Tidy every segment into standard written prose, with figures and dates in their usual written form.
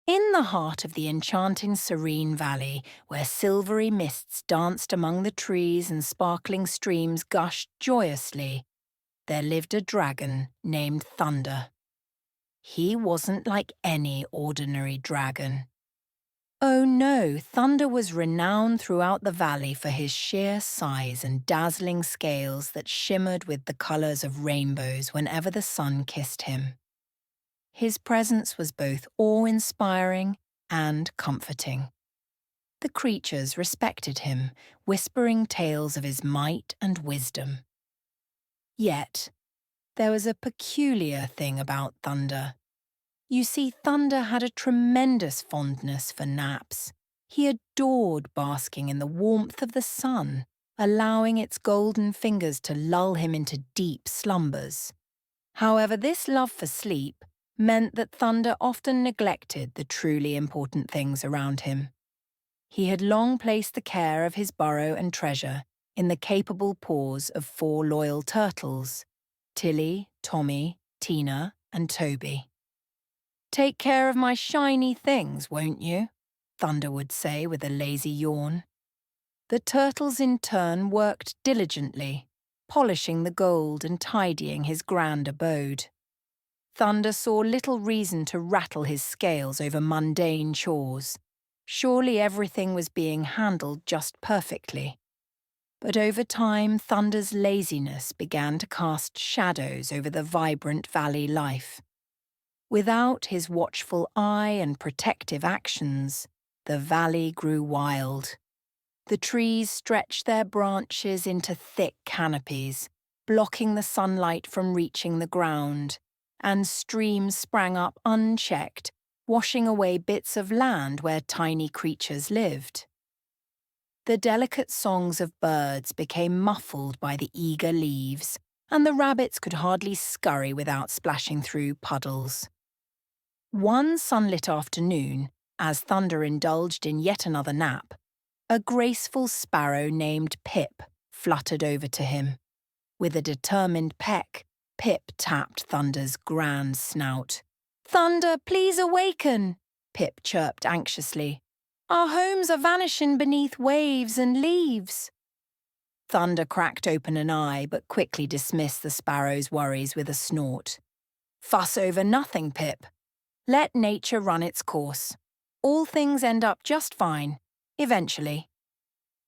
In the heart of the enchanting Serene Valley, where silvery mists danced among the trees and sparkling streams gushed joyously, there lived a dragon named Thunder. He wasn't like any ordinary dragon. Oh no, Thunder was renowned throughout the valley for his sheer size and dazzling scales that shimmered with the colours of rainbows whenever the sun kissed him. His presence was both awe-inspiring and comforting. The creatures respected him, whispering tales of his might and wisdom. Yet, there was a peculiar thing about Thunder. You see, Thunder had a tremendous fondness for naps. He adored basking in the warmth of the sun, allowing its golden fingers to lull him into deep slumbers. However, this love for sleep meant that Thunder often neglected the truly important things around him. He had long placed the care of his burrow and treasure in the capable paws of 4 loyal turtles, Tilly, Tommy, Tina, and Toby. "Take care of my shiny things, won't you?" Thunder would say with a lazy yawn. The turtles in turn worked diligently, polishing the gold and tidying his grand abode. Thunder saw little reason to rattle his scales over mundane chores. Surely everything was being handled just perfectly. But over time, Thunder's laziness began to cast shadows over the vibrant valley life. Without his watchful eye and protective actions, the valley grew wild. The trees stretched their branches into thick canopies, blocking the sunlight from reaching the ground, and streams sprang up unchecked, washing away bits of land where tiny creatures lived. The delicate songs of birds became muffled by the eager leaves, and the rabbits could hardly scurry without splashing through puddles. One sunlit afternoon, as Thunder indulged in yet another nap, a graceful sparrow named Pip fluttered over to him. With a determined peck, Pip tapped Thunder's grand snout. "Thunder, please awaken," Pip chirped anxiously. "Our homes are vanishing beneath waves and leaves." Thunder cracked open an eye but quickly dismissed the sparrow's worries with a snort. "Fuss over nothing, Pip. Let nature run its course. All things end up just fine, eventually."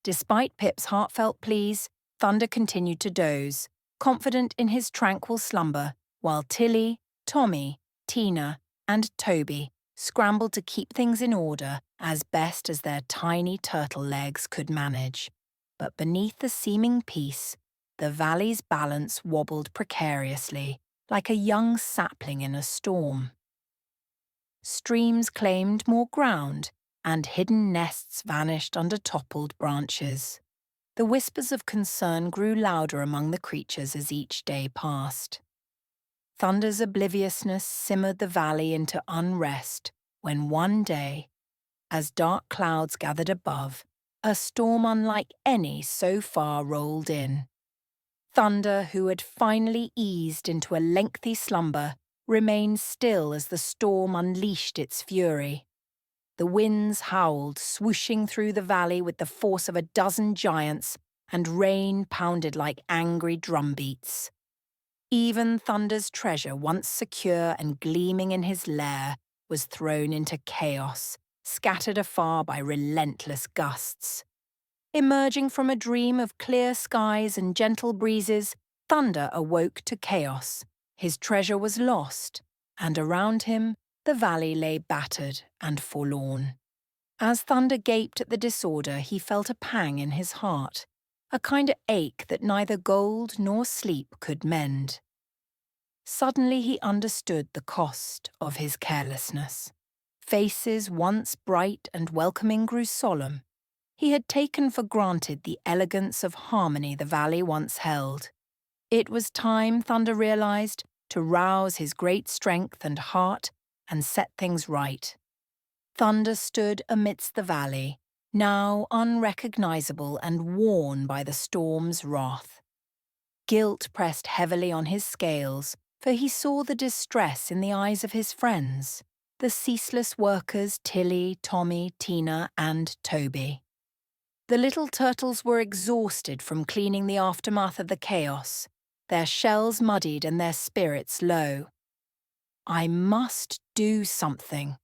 Despite Pip's heartfelt pleas, Thunder continued to doze, confident in his tranquil slumber, while Tilly, Tommy, Tina, and Toby scrambled to keep things in order as best as their tiny turtle legs could manage. But beneath the seeming peace, the valley's balance wobbled precariously, like a young sapling in a storm. Streams claimed more ground, and hidden nests vanished under toppled branches. The whispers of concern grew louder among the creatures as each day passed. Thunder's obliviousness simmered the valley into unrest when one day, as dark clouds gathered above, a storm unlike any so far rolled in. Thunder, who had finally eased into a lengthy slumber, remained still as the storm unleashed its fury. The winds howled, swooshing through the valley with the force of a dozen giants, and rain pounded like angry drumbeats. Even Thunder's treasure, once secure and gleaming in his lair, was thrown into chaos, scattered afar by relentless gusts. Emerging from a dream of clear skies and gentle breezes, Thunder awoke to chaos. His treasure was lost, and around him, the valley lay battered and forlorn. As Thunder gaped at the disorder, he felt a pang in his heart, a kind of ache that neither gold nor sleep could mend. Suddenly he understood the cost of his carelessness. Faces once bright and welcoming grew solemn. He had taken for granted the elegance of harmony the valley once held. It was time, Thunder realized, to rouse his great strength and heart and set things right. Thunder stood amidst the valley, now unrecognizable and worn by the storm's wrath. Guilt pressed heavily on his scales, for he saw the distress in the eyes of his friends. the ceaseless workers Tilly, Tommy, Tina, and Toby. The little turtles were exhausted from cleaning the aftermath of the chaos, their shells muddied and their spirits low. "I must do something,"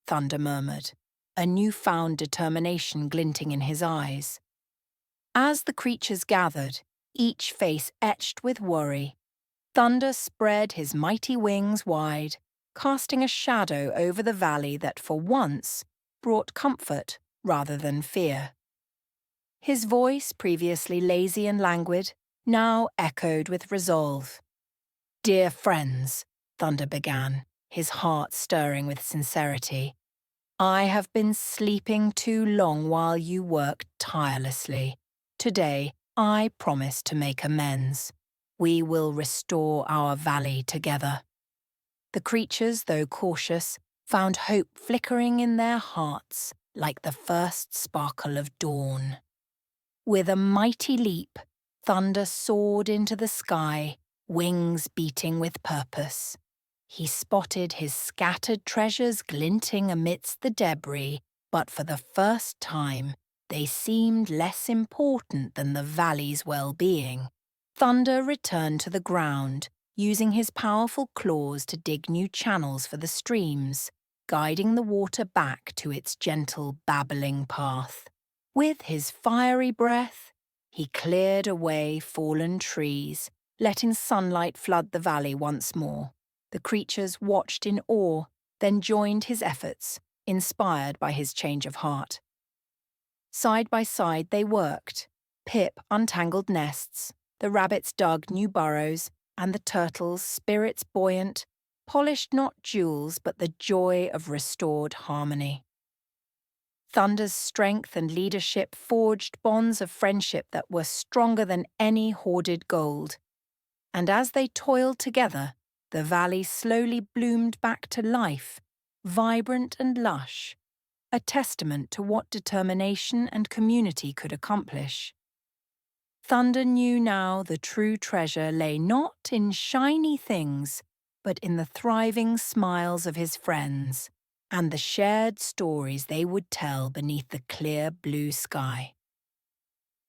Thunder murmured, a newfound determination glinting in his eyes. As the creatures gathered, each face etched with worry, Thunder spread his mighty wings wide, casting a shadow over the valley that for once brought comfort rather than fear. His voice, previously lazy and languid, now echoed with resolve. "Dear friends," Thunder began, his heart stirring with sincerity, "I have been sleeping too long while you worked tirelessly. Today, I promise to make amends. We will restore our valley together." The creatures, though cautious, found hope flickering in their hearts like the first sparkle of dawn. With a mighty leap, Thunder soared into the sky, wings beating with purpose. He spotted his scattered treasures glinting amidst the debris, but for the first time, they seemed less important than the valley's well-being. Thunder returned to the ground, using his powerful claws to dig new channels for the streams, guiding the water back to its gentle, babbling path. With his fiery breath, he cleared away fallen trees, letting sunlight flood the valley once more. The creatures watched in awe, then joined his efforts, inspired by his change of heart. Side by side they worked. Pip untangled nests, the rabbits dug new burrows, and the turtles, spirits buoyant, polished not jewels but the joy of restored harmony. Thunder's strength and leadership forged bonds of friendship that were stronger than any hoarded gold. And as they toiled together, the valley slowly bloomed back to life, vibrant and lush, a testament to what determination and community could accomplish. Thunder knew now the true treasure lay not in shiny things, but in the thriving smiles of his friends and the shared stories they would tell beneath the clear blue sky.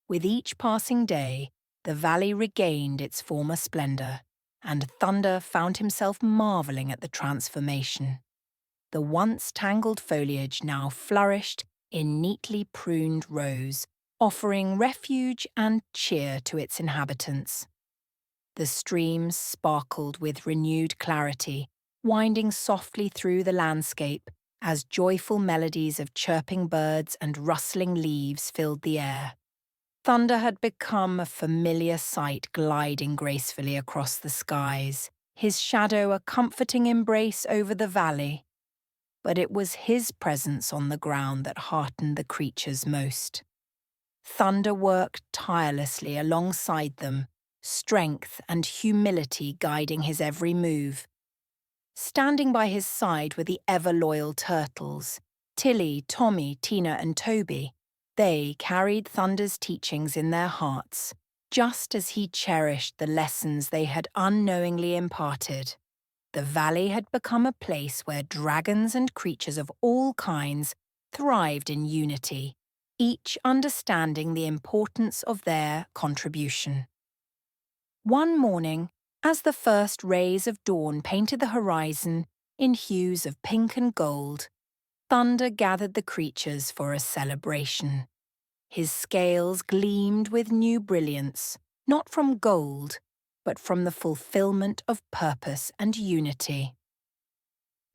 With each passing day, the valley regained its former splendor, and Thunder found himself marveling at the transformation. The once tangled foliage now flourished in neatly pruned rows, offering refuge and cheer to its inhabitants. The streams sparkled with renewed clarity, winding softly through the landscape as joyful melodies of chirping birds and rustling leaves filled the air. Thunder had become a familiar sight gliding gracefully across the skies, his shadow a comforting embrace over the valley. But it was his presence on the ground that heartened the creatures most. Thunder worked tirelessly alongside them, strength and humility guiding his every move. Standing by his side were the ever-loyal turtles, Tilly, Tommy, Tina and Toby. They carried Thunder's teachings in their hearts, just as he cherished the lessons they had unknowingly imparted. The valley had become a place where dragons and creatures of all kinds thrived in unity, each understanding the importance of their contribution. One morning, as the first rays of dawn painted the horizon in hues of pink and gold, Thunder gathered the creatures for a celebration. His scales gleamed with new brilliance, not from gold, but from the fulfillment of purpose and unity.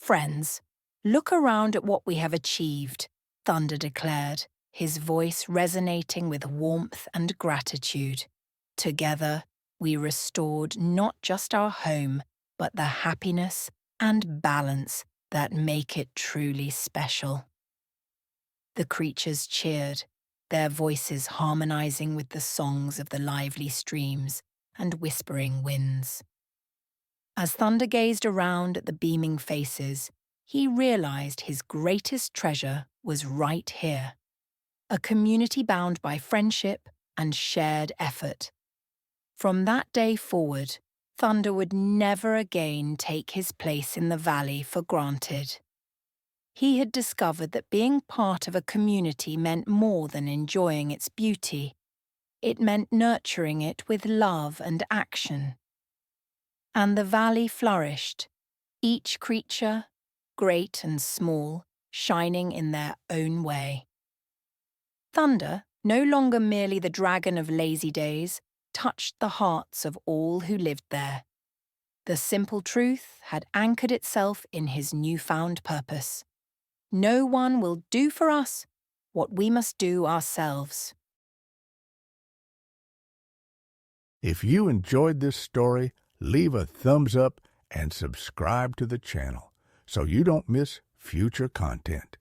"Friends, look around at what we have achieved," Thunder declared, his voice resonating with warmth and gratitude. "Together, we restored not just our home, but the happiness and balance that make it truly special." The creatures cheered, their voices harmonizing with the songs of the lively streams and whispering winds. As Thunder gazed around at the beaming faces, he realized his greatest treasure was right here, a community bound by friendship and shared effort. From that day forward, Thunder would never again take his place in the valley for granted. He had discovered that being part of a community meant more than enjoying its beauty. It meant nurturing it with love and action. And the valley flourished, each creature, great and small, shining in their own way. Thunder, no longer merely the dragon of lazy days, touched the hearts of all who lived there. The simple truth had anchored itself in his newfound purpose. No one will do for us what we must do ourselves. If you enjoyed this story, leave a thumbs up and subscribe to the channel so you don't miss future content.